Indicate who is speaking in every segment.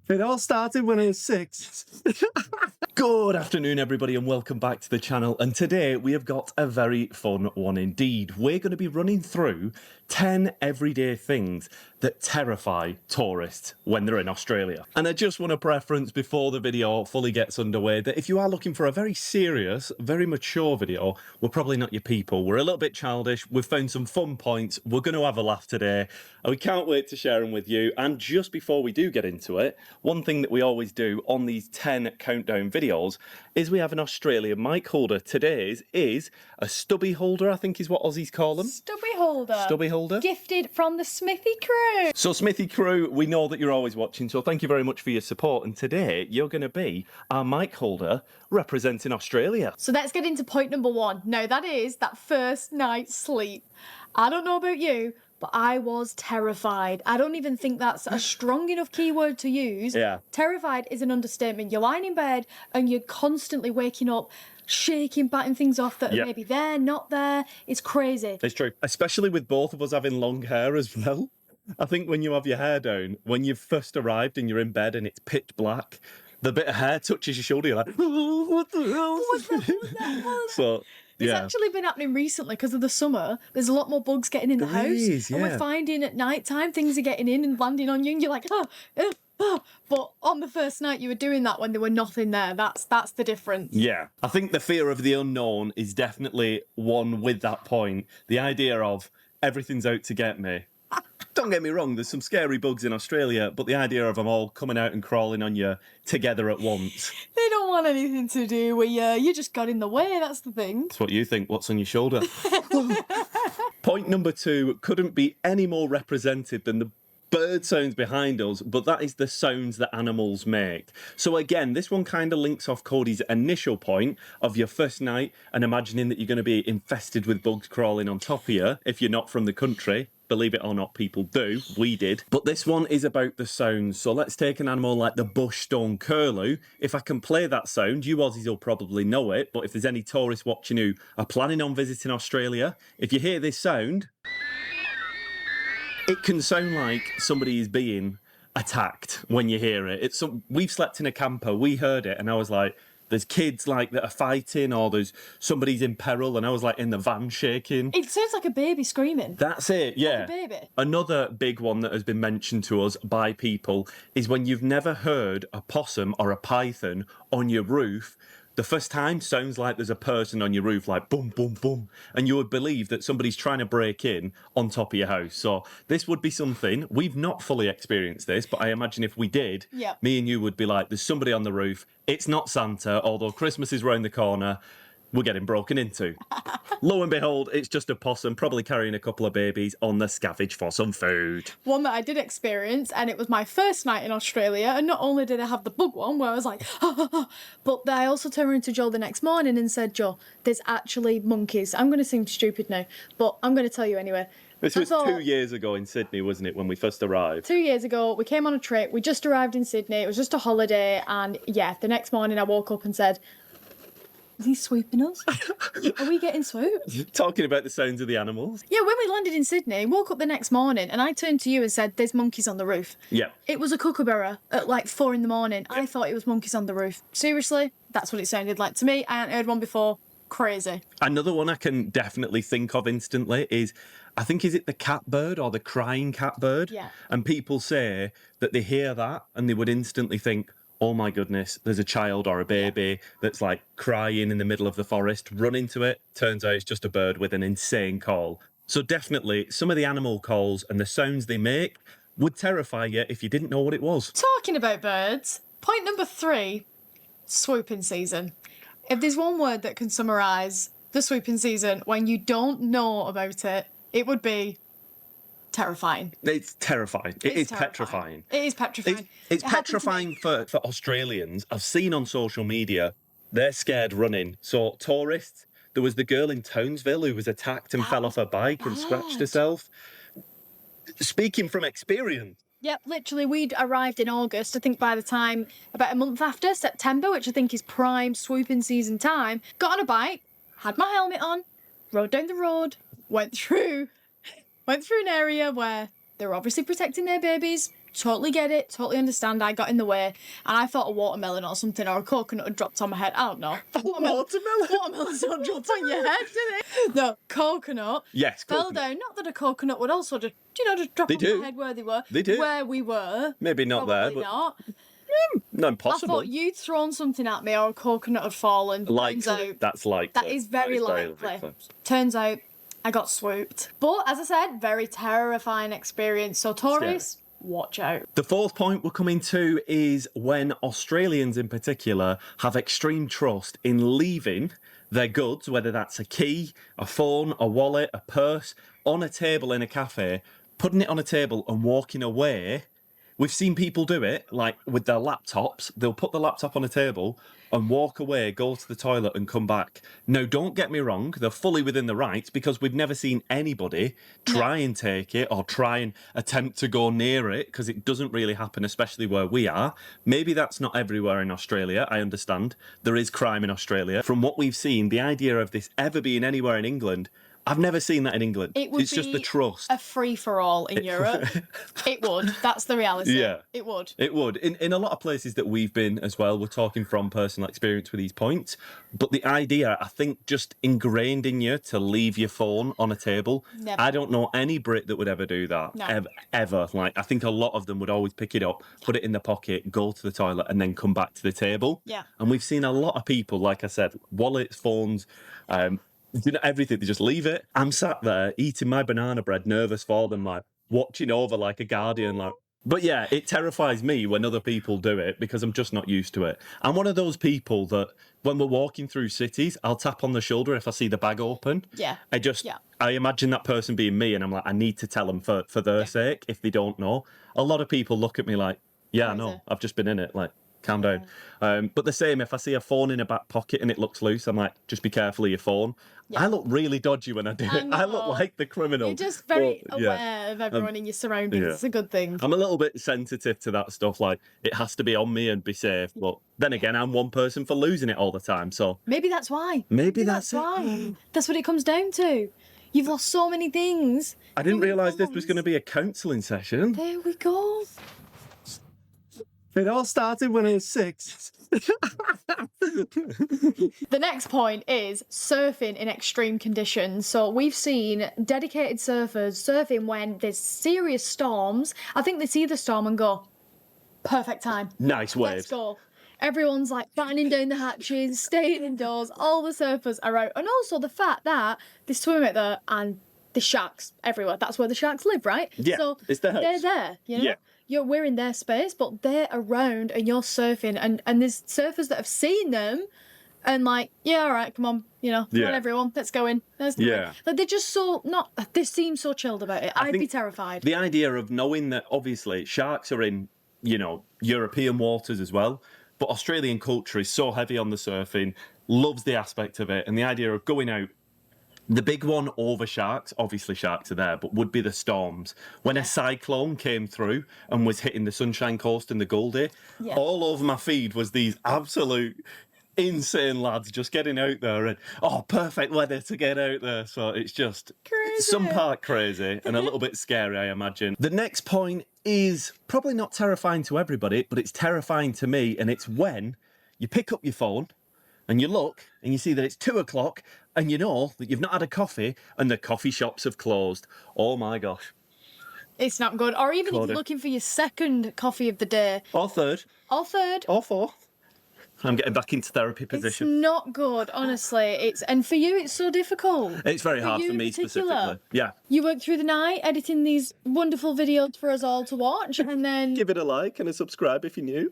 Speaker 1: It all started when I was 6.
Speaker 2: Good afternoon, everybody, and welcome back to the channel. And today we have got a very fun one indeed. We're going to be running through 10 everyday things that terrify tourists when they're in Australia. And I just want to preference before the video fully gets underway that if you are looking for a very serious, very mature video, we're probably not your people. We're a little bit childish. We've found some fun points. We're going to have a laugh today. And we can't wait to share them with you. And just before we do get into it, one thing that we always do on these 10 countdown videos is we have an Australian mic holder. Today's is a stubby holder, I think is what Aussies call them.
Speaker 3: Stubby holder.
Speaker 2: Stubby holder.
Speaker 3: Gifted from the Smithy crew.
Speaker 2: So Smithy crew, we know that you're always watching, so thank you very much for your support. And today you're going to be our mic holder representing Australia.
Speaker 3: So let's get into point number 1. Now that is that first night's sleep. I don't know about you, but I was terrified. I don't even think that's a strong enough keyword to use.
Speaker 2: Yeah.
Speaker 3: Terrified is an understatement. You're lying in bed and you're constantly waking up, shaking, batting things off that are maybe there, not there. It's crazy.
Speaker 2: It's true. Especially with both of us having long hair as well. I think when you have your hair down, when you've first arrived and you're in bed and it's pitch black, the bit of hair touches your shoulder, you're like, oh, what the hell?
Speaker 3: What's that?
Speaker 2: So...
Speaker 3: It's actually been happening recently because of the summer. There's a lot more bugs getting in the house. And we're finding at night time things are getting in and landing on you and you're like, oh. But on the first night you were doing that when there were nothing there. That's the difference.
Speaker 2: Yeah. I think the fear of the unknown is definitely one with that point. The idea of everything's out to get me. Don't get me wrong, there's some scary bugs in Australia, but the idea of them all coming out and crawling on you together at once.
Speaker 3: They don't want anything to do with you. You just got in the way, that's the thing.
Speaker 2: That's what you think. What's on your shoulder? Point number 2 couldn't be any more represented than the bird sounds behind us, but that is the sounds that animals make. So again, this one kind of links off Cody's initial point of your first night and imagining that you're going to be infested with bugs crawling on top of you if you're not from the country. Believe it or not, people do. We did. But this one is about the sounds. So let's take an animal like the bush stone curlew. If I can play that sound, you Aussies will probably know it, but if there's any tourists watching who are planning on visiting Australia, if you hear this sound, it can sound like somebody is being attacked when you hear it. We've slept in a camper, we heard it, and I was like, there's kids like that are fighting, or there's somebody's in peril, and I was like in the van shaking.
Speaker 3: It sounds like a baby screaming.
Speaker 2: That's it, yeah.
Speaker 3: Like a baby.
Speaker 2: Another big one that has been mentioned to us by people is when you've never heard a possum or a python on your roof. The first time sounds like there's a person on your roof, like boom, boom, boom. And you would believe that somebody's trying to break in on top of your house. So this would be something, we've not fully experienced this, but I imagine if we did, me and you would be like, there's somebody on the roof. It's not Santa, although Christmas is round the corner. We're getting broken into. Lo and behold, it's just a possum, probably carrying a couple of babies on the scavenge for some food.
Speaker 3: One that I did experience, and it was my first night in Australia, and not only did I have the bug one, where I was like, but I also turned around to Joel the next morning and said, Joel, there's actually monkeys. I'm going to seem stupid now, but I'm going to tell you anyway.
Speaker 2: This was 2 years ago in Sydney, wasn't it, when we first arrived?
Speaker 3: 2 years ago, we came on a trip, we just arrived in Sydney, it was just a holiday, and yeah, the next morning I woke up and said, is he swooping us? Are we getting swooped?
Speaker 2: Talking about the sounds of the animals.
Speaker 3: Yeah, when we landed in Sydney, woke up the next morning and I turned to you and said, there's monkeys on the roof.
Speaker 2: Yeah.
Speaker 3: It was a kookaburra at like 4 in the morning. I thought it was monkeys on the roof. Seriously, that's what it sounded like to me. I hadn't heard one before. Crazy.
Speaker 2: Another one I can definitely think of instantly is, I think, is it the catbird or the crying catbird?
Speaker 3: Yeah.
Speaker 2: And people say that they hear that and they would instantly think, oh my goodness, there's a child or a baby that's like crying in the middle of the forest, run into it. Turns out it's just a bird with an insane call. So definitely some of the animal calls and the sounds they make would terrify you if you didn't know what it was.
Speaker 3: Talking about birds, point number 3, swooping season. If there's one word that can summarise the swooping season when you don't know about it, it would be terrifying.
Speaker 2: It's terrifying. It is petrifying.
Speaker 3: It is petrifying.
Speaker 2: It's petrifying for Australians. I've seen on social media, they're scared running. So tourists, there was the girl in Townsville who was attacked and fell off her bike and scratched herself. Speaking from experience.
Speaker 3: Yep, literally, we'd arrived in August. I think by the time, about a month after, September, which I think is prime swooping season time, got on a bike, had my helmet on, rode down the road, went through an area where they were obviously protecting their babies, totally get it, totally understand. I got in the way, and I thought a watermelon or something, or a coconut had dropped on my head. I don't know. Watermelons don't drop on your head, do they? No, coconut.
Speaker 2: Yes,
Speaker 3: fell
Speaker 2: coconut.
Speaker 3: down. Not that a coconut would also just, just drop
Speaker 2: They
Speaker 3: on
Speaker 2: do.
Speaker 3: my head where they were.
Speaker 2: They do.
Speaker 3: Where we were.
Speaker 2: Maybe not there,
Speaker 3: Probably
Speaker 2: but
Speaker 3: not.
Speaker 2: no,
Speaker 3: I
Speaker 2: impossible.
Speaker 3: thought you'd thrown something at me, or a coconut had fallen.
Speaker 2: Likely.
Speaker 3: Turns out,
Speaker 2: That's likely.
Speaker 3: that is very likely. Turns out I got swooped. But as I said, very terrifying experience. So tourists, watch out.
Speaker 2: The fourth point we're coming to is when Australians in particular have extreme trust in leaving their goods, whether that's a key, a phone, a wallet, a purse, on a table in a cafe, putting it on a table and walking away. We've seen people do it, like with their laptops. They'll put the laptop on a table and walk away, go to the toilet and come back. Now, don't get me wrong, they're fully within the rights because we've never seen anybody try and take it or try and attempt to go near it, because it doesn't really happen, especially where we are. Maybe that's not everywhere in Australia, I understand. There is crime in Australia. From what we've seen, the idea of this ever being anywhere in England, I've never seen that in England. It's just the trust.
Speaker 3: A free-for-all in Europe. It would. That's the reality.
Speaker 2: Yeah.
Speaker 3: It would.
Speaker 2: It would. In a lot of places that we've been as well, we're talking from personal experience with these points. But the idea, I think, just ingrained in you to leave your phone on a table.
Speaker 3: Never.
Speaker 2: I don't know any Brit that would ever do that.
Speaker 3: No.
Speaker 2: Ever. Like, I think a lot of them would always pick it up, put it in the pocket, go to the toilet, and then come back to the table.
Speaker 3: Yeah.
Speaker 2: And we've seen a lot of people, like I said, wallets, phones, everything, they just leave it. I'm sat there eating my banana bread, nervous for them, like watching over like a guardian, like. But yeah, it terrifies me when other people do it because I'm just not used to it. I'm one of those people that when we're walking through cities, I'll tap on the shoulder if I see the bag open.
Speaker 3: Yeah.
Speaker 2: I imagine that person being me, and I'm like, I need to tell them for their sake if they don't know. A lot of people look at me like, yeah, no, I've just been in it, like. Calm down. But the same, if I see a phone in a back pocket and it looks loose, I'm like, just be careful of your phone. Yeah. I look really dodgy when I do it. I look like the criminal.
Speaker 3: You're just very aware of everyone in your surroundings. Yeah. It's a good thing.
Speaker 2: I'm a little bit sensitive to that stuff. Like, it has to be on me and be safe. But then again, I'm one person for losing it all the time. So
Speaker 3: maybe that's why.
Speaker 2: Maybe that's
Speaker 3: why. That's what it comes down to. You've lost so many things.
Speaker 2: I didn't realise this was going to be a counselling session.
Speaker 3: There we go.
Speaker 1: It all started when I was 6.
Speaker 3: The next point is surfing in extreme conditions. So we've seen dedicated surfers surfing when there's serious storms. I think they see the storm and go, perfect time.
Speaker 2: Nice waves.
Speaker 3: Let's go. Everyone's like battening down the hatches, staying indoors. All the surfers are out. And also the fact that they swim out there and the sharks everywhere. That's where the sharks live, right?
Speaker 2: Yeah,
Speaker 3: so
Speaker 2: it's their house.
Speaker 3: They're there, you know?
Speaker 2: Yeah.
Speaker 3: We're in their space, but they're around and you're surfing. And there's surfers that have seen them and like, yeah, all right, come on, come on, everyone, let's go in. Like, they're just so they seem so chilled about it. I'd be terrified.
Speaker 2: The idea of knowing that obviously sharks are in, European waters as well, but Australian culture is so heavy on the surfing, loves the aspect of it, and the idea of going out. The big one over sharks, obviously sharks are there, but would be the storms. When a cyclone came through and was hitting the Sunshine Coast and the Goldie, all over my feed was these absolute insane lads just getting out there and, perfect weather to get out there. So it's just
Speaker 3: crazy.
Speaker 2: Some part crazy and a little bit scary, I imagine. The next point is probably not terrifying to everybody, but it's terrifying to me, and it's when you pick up your phone and you look and you see that it's 2:00 and you know that you've not had a coffee and the coffee shops have closed. Oh my gosh.
Speaker 3: It's not good. Or even if you're looking for your second coffee of the day.
Speaker 2: Or third.
Speaker 3: Or
Speaker 2: fourth. I'm getting back into therapy position.
Speaker 3: It's not good, honestly. And for you, it's so difficult.
Speaker 2: It's very hard for me specifically. Yeah.
Speaker 3: You work through the night editing these wonderful videos for us all to watch, and then
Speaker 2: give it a like and a subscribe if you're new.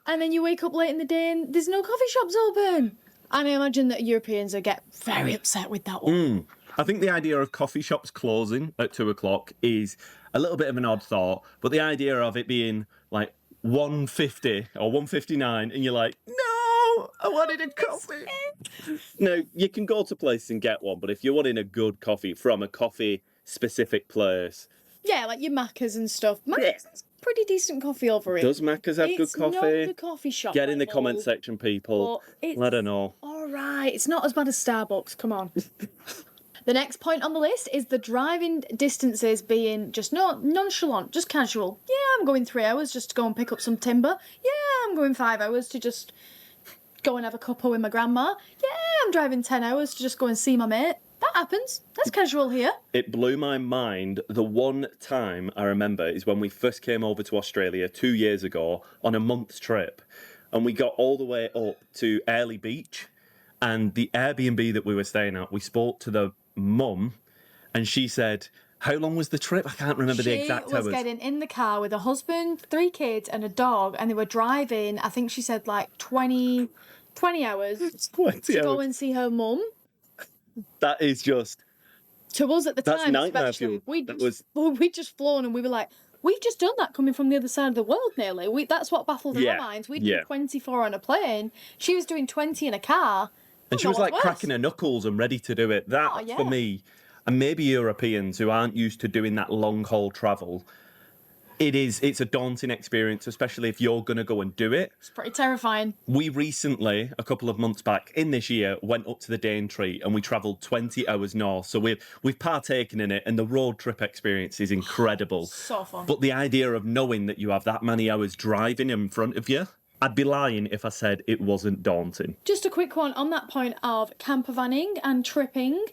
Speaker 3: And then you wake up late in the day and there's no coffee shops open. And I imagine that Europeans will get very upset with that one.
Speaker 2: I think the idea of coffee shops closing at 2:00 is a little bit of an odd thought, but the idea of it being like 1:50 or 1:59 and you're like, no, I wanted a coffee. No, you can go to places and get one, but if you're wanting a good coffee from a coffee specific place.
Speaker 3: Yeah, like your Maccas and stuff. Maccas has pretty decent coffee over it.
Speaker 2: Does Maccas have good coffee?
Speaker 3: It's not the coffee shop.
Speaker 2: Get in the comment section, people. Let her know.
Speaker 3: All right, it's not as bad as Starbucks, come on. The next point on the list is the driving distances being just nonchalant, just casual. Yeah, I'm going 3 hours just to go and pick up some timber. Yeah, I'm going 5 hours to just go and have a cuppa with my grandma. Yeah, I'm driving 10 hours to just go and see my mate. That happens. That's casual here.
Speaker 2: It blew my mind. The one time I remember is when we first came over to Australia 2 years ago on a month's trip. And we got all the way up to Airlie Beach. And the Airbnb that we were staying at, we spoke to the mum. And she said, how long was the trip? I can't remember the exact hours.
Speaker 3: She was getting in the car with a husband, 3 kids and a dog. And they were driving, I think she said like 20 hours
Speaker 2: 20
Speaker 3: to
Speaker 2: hours.
Speaker 3: go and see her mum.
Speaker 2: That is just...
Speaker 3: To us at the
Speaker 2: That's
Speaker 3: time,
Speaker 2: nightmare
Speaker 3: especially,
Speaker 2: fuel.
Speaker 3: we'd just flown and we were like, we've just done that coming from the other side of the world nearly. That's what baffled our minds. We'd do 24 on a plane. She was doing 20 in a car.
Speaker 2: And she was like cracking her knuckles and ready to do it. That, for me, and maybe Europeans who aren't used to doing that long haul travel, it's a daunting experience, especially if you're going to go and do it.
Speaker 3: It's pretty terrifying.
Speaker 2: We recently, a couple of months back in this year, went up to the Daintree and we travelled 20 hours north. So we've partaken in it, and the road trip experience is incredible.
Speaker 3: So fun.
Speaker 2: But the idea of knowing that you have that many hours driving in front of you, I'd be lying if I said it wasn't daunting.
Speaker 3: Just a quick one on that point of camper vanning and tripping.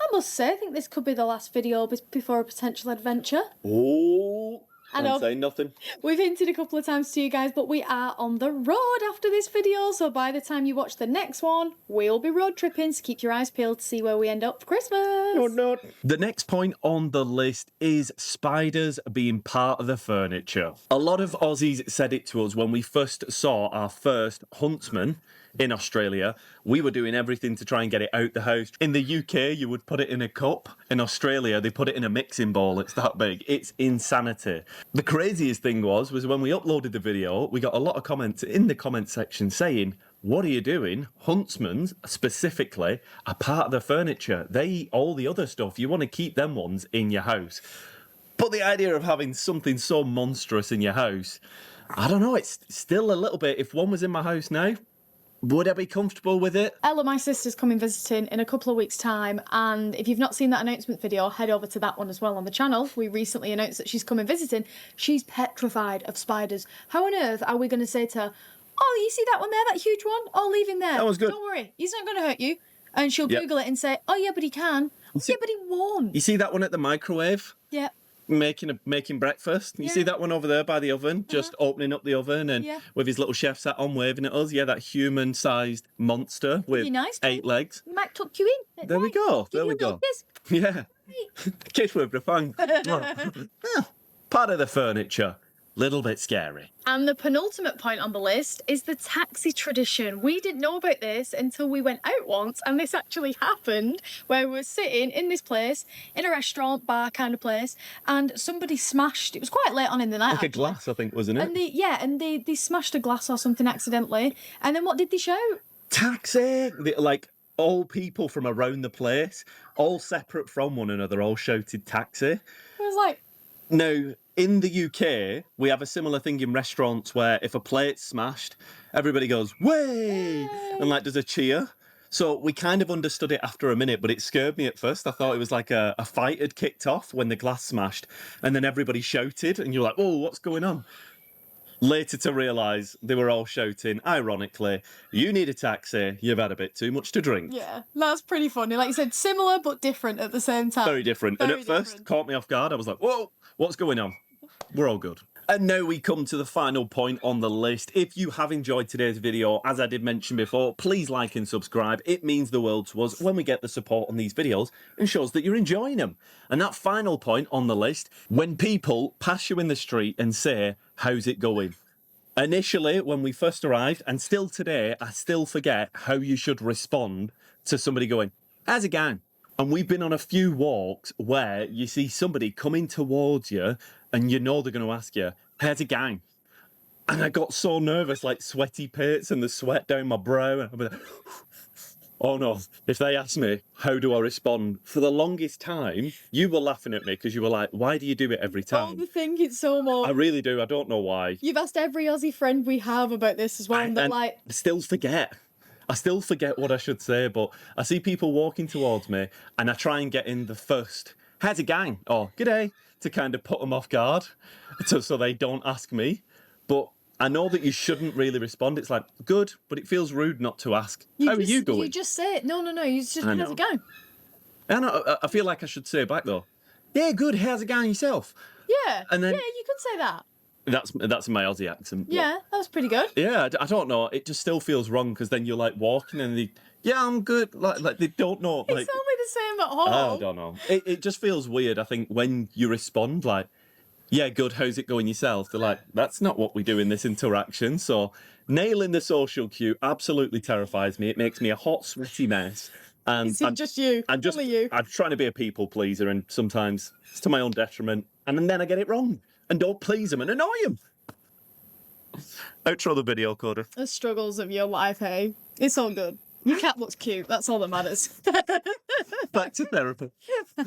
Speaker 3: I must say, I think this could be the last video before a potential adventure.
Speaker 2: Oh, I'm saying nothing.
Speaker 3: We've hinted a couple of times to you guys, but we are on the road after this video, so by the time you watch the next one, we'll be road tripping, so keep your eyes peeled to see where we end up for Christmas.
Speaker 2: No. The next point on the list is spiders being part of the furniture. A lot of Aussies said it to us when we first saw our first huntsman in Australia. We were doing everything to try and get it out the house. In the UK, you would put it in a cup. In Australia, they put it in a mixing bowl. It's that big. It's insanity. The craziest thing was when we uploaded the video, we got a lot of comments in the comment section saying, what are you doing? Huntsmen, specifically, are part of the furniture. They eat all the other stuff. You want to keep them ones in your house. But the idea of having something so monstrous in your house, I don't know, it's still a little bit, if one was in my house now, would I be comfortable with it?
Speaker 3: Ella, my sister's coming visiting in a couple of weeks' time, and if you've not seen that announcement video, head over to that one as well on the channel. We recently announced that she's coming visiting. She's petrified of spiders. How on earth are we going to say to her, oh, you see that one there, that huge one? Oh, leave him there.
Speaker 2: That was good.
Speaker 3: Don't worry, he's not going to hurt you. And she'll Google it and say, oh, yeah, but he can. Yeah, but he won't.
Speaker 2: You see that one at the microwave?
Speaker 3: Yeah.
Speaker 2: Making breakfast. You see that one over there by the oven, just opening up the oven and with his little chef's hat on, waving at us. Yeah, that human-sized monster with 8 legs.
Speaker 3: He might tuck you in.
Speaker 2: There we go. There we go. Yeah. Kiss with the fun. Part of the furniture. Little bit scary.
Speaker 3: And the penultimate point on the list is the taxi tradition. We didn't know about this until we went out once, and this actually happened where we were sitting in this place, in a restaurant, bar kind of place, and somebody smashed, it was quite late on in the night.
Speaker 2: Like a glass, I think, wasn't it?
Speaker 3: And they smashed a glass or something accidentally. And then what did they shout?
Speaker 2: Taxi! Like, all people from around the place, all separate from one another, all shouted taxi.
Speaker 3: It was like...
Speaker 2: Now, in the UK, we have a similar thing in restaurants where if a plate's smashed, everybody goes, way! And like does a cheer. So we kind of understood it after a minute, but it scared me at first. I thought it was like a fight had kicked off when the glass smashed, and then everybody shouted, and you're like, oh, what's going on? Later to realise they were all shouting, ironically, you need a taxi, you've had a bit too much to drink.
Speaker 3: Yeah, that's pretty funny. Like you said, similar but different at the same time.
Speaker 2: Very different. And at first, caught me off guard. I was like, whoa, what's going on? We're all good. And now we come to the final point on the list. If you have enjoyed today's video, as I did mention before, please like and subscribe. It means the world to us when we get the support on these videos and shows that you're enjoying them. And that final point on the list, when people pass you in the street and say, how's it going? Initially, when we first arrived, and still today, I still forget how you should respond to somebody going, how's it going? And we've been on a few walks where you see somebody coming towards you and you know they're going to ask you, how's it going? And I got so nervous, like sweaty pits and the sweat down my brow. And I'm like, oh no, if they ask me, how do I respond? For the longest time, you were laughing at me because you were like, why do you do it every time?
Speaker 3: I think it's so much.
Speaker 2: I really do. I don't know why.
Speaker 3: You've asked every Aussie friend we have about this as well, and they're like...
Speaker 2: Still forget. I still forget what I should say, but I see people walking towards me and I try and get in the first, how's it going? Or g'day, to kind of put them off guard so they don't ask me. But I know that you shouldn't really respond. It's like, good, but it feels rude not to ask. How are you going?
Speaker 3: You just say it. No. You just, how's it going?
Speaker 2: I feel like I should say it back though. Yeah, good, how's it going yourself?
Speaker 3: Yeah.
Speaker 2: And then,
Speaker 3: yeah, you could say that.
Speaker 2: That's my Aussie accent.
Speaker 3: Yeah, that was pretty good.
Speaker 2: Yeah, I don't know. It just still feels wrong because then you're like walking and yeah, I'm good. Like they don't know. Like,
Speaker 3: it's only the same at home.
Speaker 2: I don't know. It just feels weird. I think when you respond like, yeah, good, how's it going yourself? They're like, that's not what we do in this interaction. So nailing the social cue absolutely terrifies me. It makes me a hot, sweaty mess. And
Speaker 3: It's just you. Only you.
Speaker 2: I'm trying to be a people pleaser and sometimes it's to my own detriment. And then I get it wrong and don't please them and annoy them. Outro the video, Coda.
Speaker 3: The struggles of your life, hey? It's all good. Your cat looks cute. That's all that matters.
Speaker 2: Back to therapy.
Speaker 3: But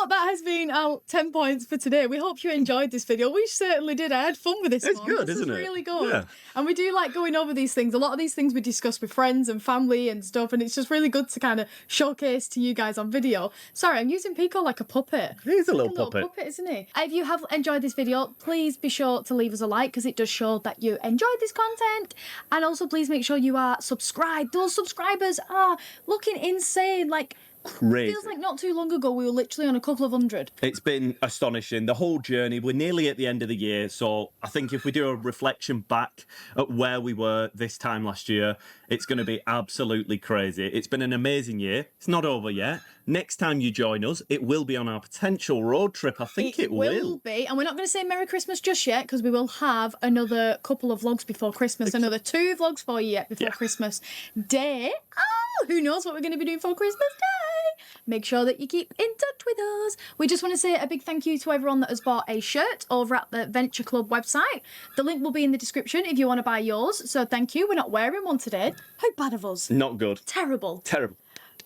Speaker 3: that has been our 10 points for today. We hope you enjoyed this video. We certainly did. I had fun with this one.
Speaker 2: It's good,
Speaker 3: This
Speaker 2: isn't
Speaker 3: is
Speaker 2: it?
Speaker 3: really good.
Speaker 2: Yeah.
Speaker 3: And we do like going over these things. A lot of these things we discuss with friends and family and stuff, and it's just really good to kind of showcase to you guys on video. Sorry, I'm using Pico like a puppet.
Speaker 2: He's a little
Speaker 3: Like
Speaker 2: puppet.
Speaker 3: Isn't he? If you have enjoyed this video, please be sure to leave us a like because it does show that you enjoyed this content. And also please make sure you are subscribed. Those subscribers are looking insane. Like,
Speaker 2: Crazy.
Speaker 3: feels like not too long ago we were literally on a couple of hundred.
Speaker 2: It's been astonishing, the whole journey. We're nearly at the end of the year, so I think if we do a reflection back at where we were this time last year, it's going to be absolutely crazy. It's been an amazing year. It's not over yet. Next time you join us, it will be on our potential road trip. I think it will
Speaker 3: be. And we're not going to say Merry Christmas just yet because we will have another couple of vlogs before Christmas. Another 2 vlogs for you yet before Christmas Day. Oh, who knows what we're going to be doing for Christmas Day. Make sure that you keep in touch with us. We just want to say a big thank you to everyone that has bought a shirt over at the Venture Club website. The link will be in the description if you want to buy yours. So thank you. We're not wearing one today. How bad of us.
Speaker 2: Not good.
Speaker 3: Terrible.
Speaker 2: Terrible.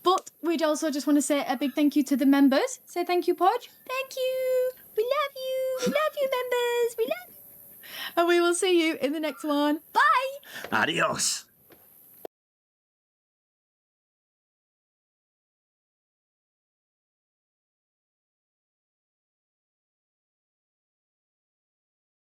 Speaker 3: But we'd also just want to say a big thank you to the members. Say thank you, Podge. Thank you. We love you. We love you, members. We love you. And we will see you in the next one. Bye.
Speaker 2: Adios.